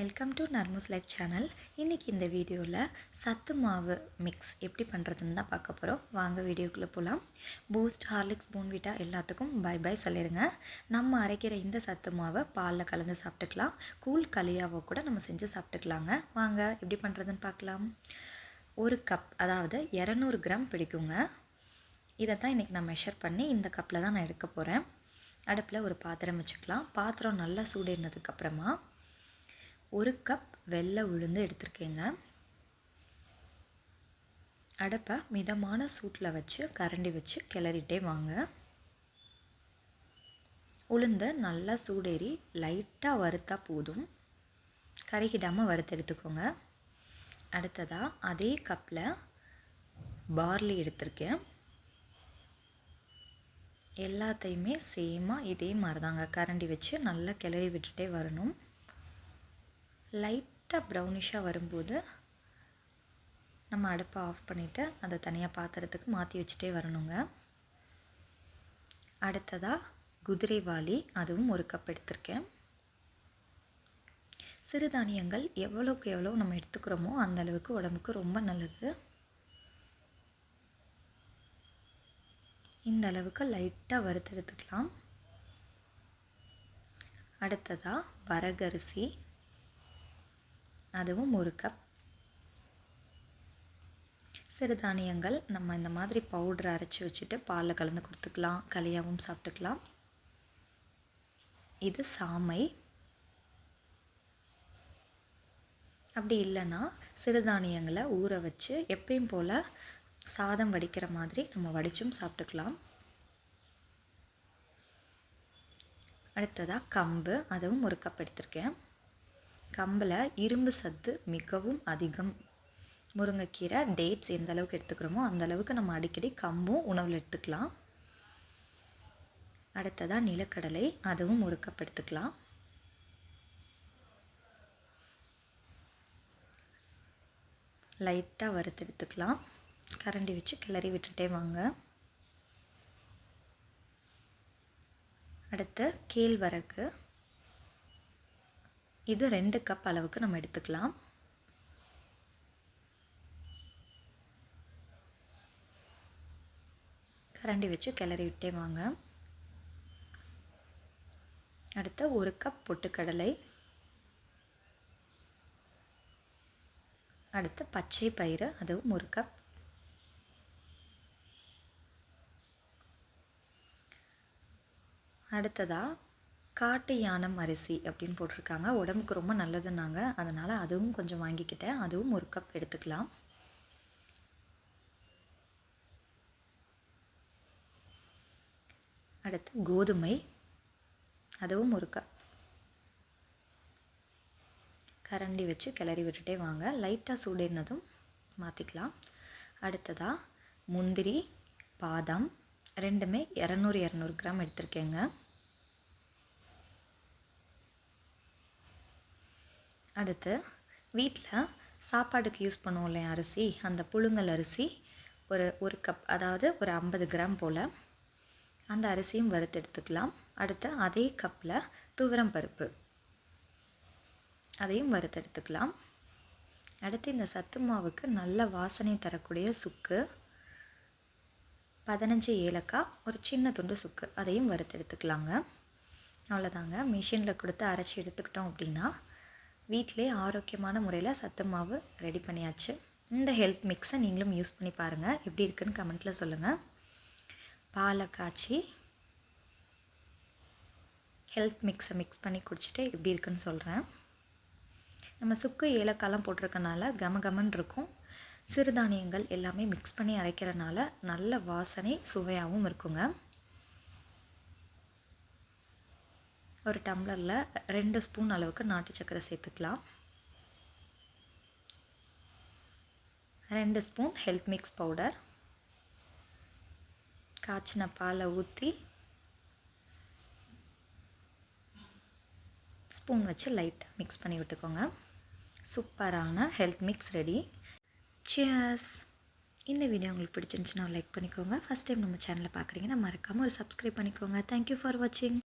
Welcome to Narmoos life channel. இன்றைக்கி இந்த வீடியோவில் சத்து மாவு மிக்ஸ் எப்படி பண்ணுறதுன்னு தான் பார்க்க போகிறோம். வாங்க வீடியோக்குள்ளே போகலாம். பூஸ்ட், ஹார்லிக்ஸ், போன்விட்டா எல்லாத்துக்கும் பை சொல்லிடுங்க. நம்ம அரைக்கிற இந்த சத்து மாவை பாலில் கலந்து சாப்பிட்டுக்கலாம். கூழ் களியாவோ கூட நம்ம செஞ்சு சாப்பிட்டுக்கலாங்க. வாங்க எப்படி பண்ணுறதுன்னு பார்க்கலாம். ஒரு கப், அதாவது 200 கிராம் பிடிக்குங்க. இதை தான் இன்றைக்கி நான் மெஷர் பண்ணி இந்த கப்பில் தான் நான் எடுக்க போகிறேன். அடுப்பில் ஒரு பாத்திரம் வச்சுக்கலாம். பாத்திரம் நல்லா சூடேறினதுக்கப்புறமா ஒரு கப் வெள்ளை உளுந்து எடுத்துருக்கேங்க. அடுப்பை மிதமான சூட்டில் வச்சு கரண்டி வச்சு கிளறிட்டே வாங்க. உளுந்து நல்லா சூடேறி லைட்டாக வறுத்தா போதும், கருகிடாமல் வறுத்து எடுத்துக்கோங்க. அடுத்ததாக அதே கப்பில் பார்லி எடுத்திருக்கேன். எல்லாத்தையுமே சேமாக இதே மாதிரி தாங்க கரண்டி வச்சு நல்லா கிளறி விட்டுட்டே வரணும். லைட்டாக ப்ரௌனிஷாக வரும்போது நம்ம அடுப்பை ஆஃப் பண்ணிவிட்டு அதை தனியாக பாத்திரத்துக்கு மாற்றி வச்சுட்டே வரணுங்க. அடுத்ததாக குதிரைவாலி, அதுவும் ஒரு கப் எடுத்திருக்கேன். சிறுதானியங்கள் எவ்வளோக்கு எவ்வளோ நம்ம எடுத்துக்கிறோமோ அந்த அளவுக்கு உடம்புக்கு ரொம்ப நல்லது. இந்த அளவுக்கு லைட்டாக வறுத்து எடுத்துக்கலாம். அடுத்ததாக வரகரிசி, அதுவும் ஒரு கப். சிறுதானியங்கள் நம்ம இந்த மாதிரி பவுடர் அரைச்சி வச்சுட்டு பாலில் கலந்து கொடுத்துக்கலாம், களியாகவும் சாப்பிட்டுக்கலாம். இது சாமை. அப்படி இல்லைன்னா சிறுதானியங்களை ஊற வச்சு எப்பயும் போல் சாதம் வடிக்கிற மாதிரி நம்ம வடிச்சும் சாப்பிட்டுக்கலாம். அடுத்ததாக கம்பு, அதுவும் ஒரு கப் எடுத்திருக்கேன். கம்பில் இரும்பு சத்து மிகவும் அதிகம். முருங்கைக்கீரை, டேட்ஸ் எந்த அளவுக்கு எடுத்துக்கிறோமோ அந்த அளவுக்கு நம்ம அடிக்கடி கம்பும் உணவில் எடுத்துக்கலாம். அடுத்ததாக நிலக்கடலை, அதுவும் ஒரு கப் எடுத்துக்கலாம். லைட்டாக வறுத்து எடுத்துக்கலாம். கரண்டி வச்சு கிளறி விட்டுட்டே வாங்க. அடுத்து கேழ்வரகு, இது 2 கப் அளவுக்கு நம்ம எடுத்துக்கலாம். கரண்டி வச்சு கிளறி விட்டே வாங்க. அடுத்து ஒரு கப் பொட்டுக்கடலை. அடுத்து பச்சை பயிறு, அதுவும் ஒரு கப். அடுத்ததாக காட்டு யானம் அரிசி அப்படின்னு போட்டிருக்காங்க. உடம்புக்கு ரொம்ப நல்லதுன்னாங்க, அதனால் அதுவும் கொஞ்சம் வாங்கிக்கிட்டேன். அதுவும் ஒரு கப் எடுத்துக்கலாம். அடுத்து கோதுமை, அதுவும் ஒரு கப். கரண்டி வச்சு கிளறி விட்டுட்டே வாங்க. லைட்டாக சூடேறினதும் மாற்றிக்கலாம். அடுத்ததாக முந்திரி, பாதாம், ரெண்டுமே 200 கிராம் எடுத்திருக்கேங்க. அடுத்து வீட்டில் சாப்பாடுக்கு யூஸ் பண்ணுவோம் இல்லையா அரிசி, அந்த புழுங்கல் அரிசி ஒரு கப், அதாவது ஒரு 50 கிராம் போல். அந்த அரிசியும் வறுத்து எடுத்துக்கலாம். அடுத்து அதே கப்பில் துவரம் பருப்பு, அதையும் வறுத்து எடுத்துக்கலாம். அடுத்து இந்த சத்து மாவுக்கு நல்ல வாசனை தரக்கூடிய சுக்கு, 15 ஏலக்காய், ஒரு சின்ன துண்டு சுக்கு, அதையும் வறுத்து எடுத்துக்கலாங்க. அவ்வளோதாங்க. மிஷினில் கொடுத்து அரைச்சி எடுத்துக்கிட்டோம் அப்படின்னா வீட்டிலே ஆரோக்கியமான முறையில் சத்து மாவு ரெடி பண்ணியாச்சு. இந்த ஹெல்த் மிக்ஸை நீங்களும் யூஸ் பண்ணி பாருங்கள். எப்படி இருக்குன்னு கமெண்ட்டில் சொல்லுங்கள். பாலை காய்ச்சி ஹெல்த் மிக்ஸை மிக்ஸ் பண்ணி குடிச்சிட்டு எப்படி இருக்குன்னு சொல்கிறேன். நம்ம சுக்கு, ஏலக்காய்லாம் போட்டிருக்கனால கமகமன்னு இருக்கும். சிறுதானியங்கள் எல்லாமே மிக்ஸ் பண்ணி அரைக்கிறனால நல்ல வாசனை, சுவையாகவும் இருக்குங்க. ஒரு டம்ளரில் 2 ஸ்பூன் அளவுக்கு நாட்டு சர்க்கரை சேர்த்துக்கலாம். 2 ஸ்பூன் ஹெல்த் மிக்ஸ் பவுடர். காய்ச்சின பாலை ஊற்றி ஸ்பூன் வச்சு லைட்டாக மிக்ஸ் பண்ணி விட்டுக்கோங்க. சூப்பரான ஹெல்த் மிக்ஸ் ரெடி. சியர்ஸ். இந்த வீடியோ உங்களுக்கு பிடிச்சிருந்துச்சுன்னா லைக் பண்ணிக்கோங்க. ஃபஸ்ட் டைம் நம்ம சேனலை பார்க்குறீங்கன்னா மறக்காமல் ஒரு சப்ஸ்கிரைப் பண்ணிக்கோங்க. தேங்க்யூ ஃபார் வாட்சிங்.